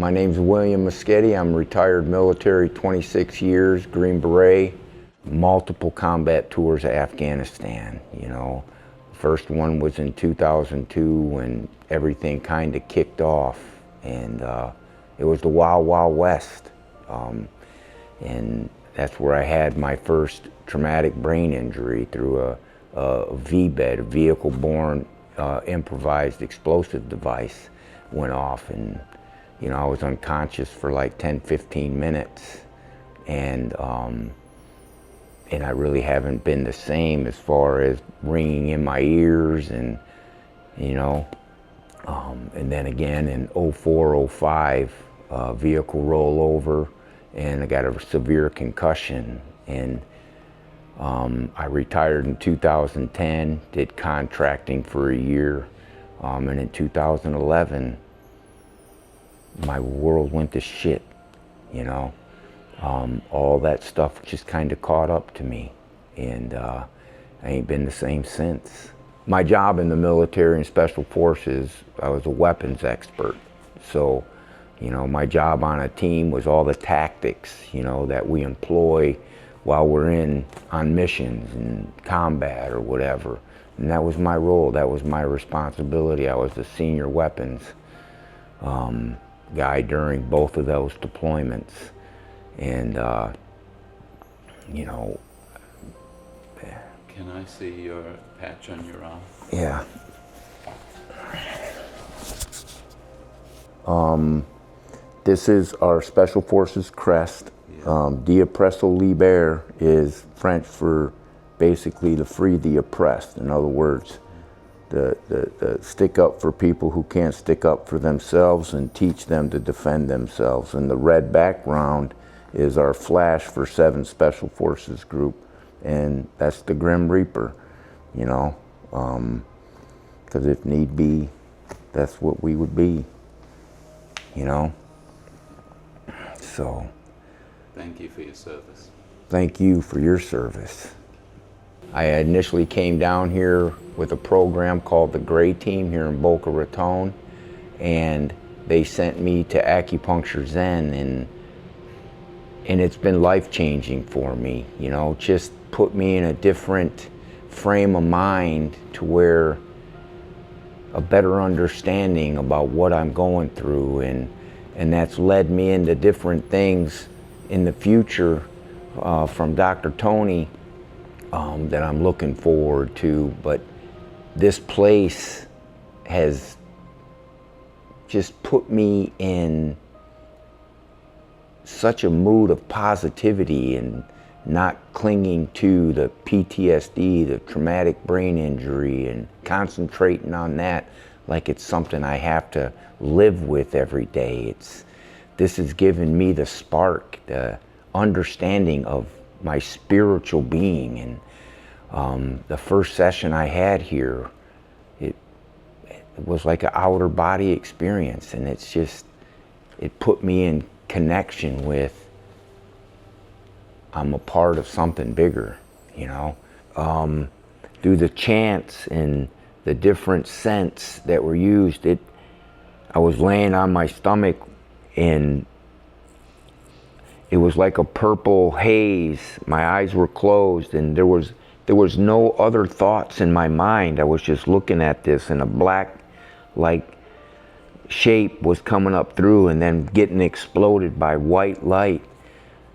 My name's William Mosketti. I'm retired military, 26 years, Green Beret, multiple combat tours of Afghanistan, you know. First one was in 2002 when everything kind of kicked off, and it was the Wild Wild West. And that's where I had my first traumatic brain injury through a VBED, a vehicle-borne improvised explosive device went off, and you know, I was unconscious for like 10-15 minutes, and I really haven't been the same as far as ringing in my ears, and you know, and then again in 04, 05, vehicle rollover, and I got a severe concussion, and I retired in 2010, did contracting for a year, and in 2011, my world went to shit, you know. All that stuff just kind of caught up to me, and I ain't been the same since. My job in the military and special forces, I was a weapons expert. So, you know, my job on a team was all the tactics, you know, that we employ while we're on missions and combat or whatever. And that was my role, that was my responsibility. I was the senior weapons guy during both of those deployments. And, you know. Can I see your patch on your arm? Yeah. This is our Special Forces crest. Yeah. Die Oppresso Liber is French for basically to free the oppressed. In other words, the stick up for people who can't stick up for themselves and teach them to defend themselves. And the red background is our flash for 7 Special Forces group, and that's the Grim Reaper, you know, because if need be, that's what we would be, you know. So. Thank you for your service. Thank you for your service. I initially came down here with a program called the Gray Team here in Boca Raton, and they sent me to Acupuncture Zen, and it's been life-changing for me, you know, just put me in a different frame of mind to where a better understanding about what I'm going through, and that's led me into different things in the future from Dr. Tony that I'm looking forward to. But this place has just put me in such a mood of positivity and not clinging to the PTSD, the traumatic brain injury, and concentrating on that like it's something I have to live with every day. This has given me the spark, the understanding of my spiritual being. And the first session I had here, it was like an outer body experience, and it put me in connection with, I'm a part of something bigger, you know. Through the chants and the different scents that were used, I was laying on my stomach, and it was like a purple haze. My eyes were closed, and there was no other thoughts in my mind. I was just looking at this, and a black like shape was coming up through and then getting exploded by white light,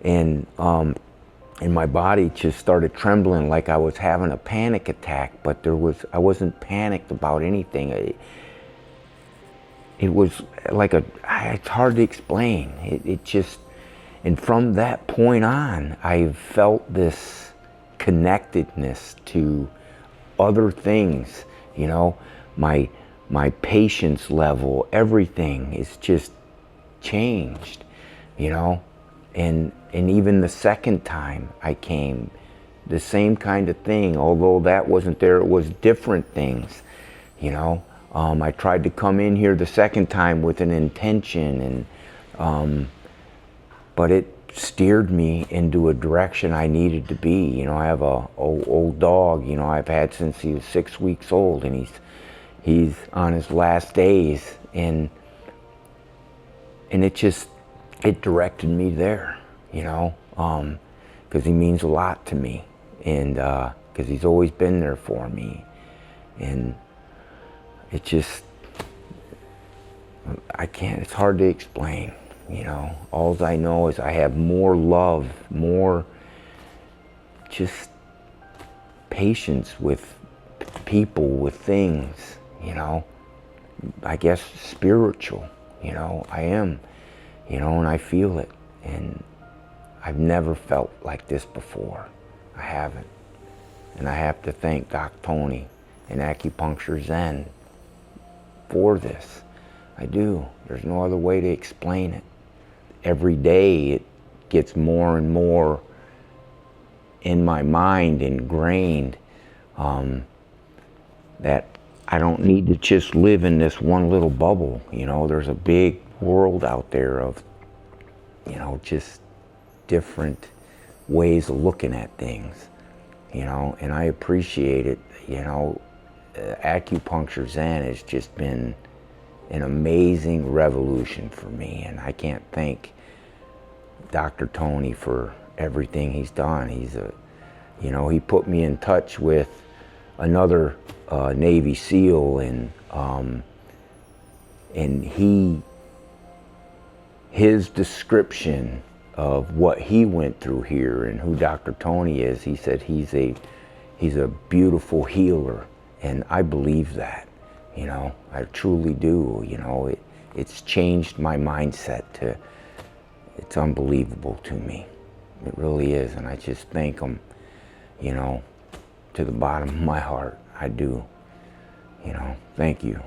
and my body just started trembling like I was having a panic attack, but I wasn't panicked about anything. It was like it's hard to explain. It just, and from that point on, I felt this connectedness to other things, you know, my patience level, everything is just changed, you know. And even the second time I came, the same kind of thing, although that wasn't there, it was different things, you know. I tried to come in here the second time with an intention, and but it steered me into a direction I needed to be. You know, I have a old dog, you know, I've had since he was 6 weeks old, and he's on his last days, and And it directed me there, you know, because he means a lot to me, and because he's always been there for me. And it just, it's hard to explain, you know. All I know is I have more love, more just patience with people, with things, you know. I guess spiritual, you know, I am, you know, and I feel it. And I've never felt like this before. I haven't. And I have to thank Doc Tony and Acupuncture Zen for this. I do. There's no other way to explain it. Every day it gets more and more in my mind, ingrained, that I don't need to just live in this one little bubble. You know, there's a big world out there of, you know, just different ways of looking at things, you know, and I appreciate it. You know, Acupuncture Zen has just been an amazing revolution for me, and I can't thank Dr. Tony for everything he's done. You know, he put me in touch with another Navy SEAL, and his description of what he went through here and who Dr. Tony is, he said he's a beautiful healer, and I believe that, you know, I truly do. You know, it's changed my mindset it's unbelievable to me. It really is, and I just thank him, you know, to the bottom of my heart. I do, you know, thank you.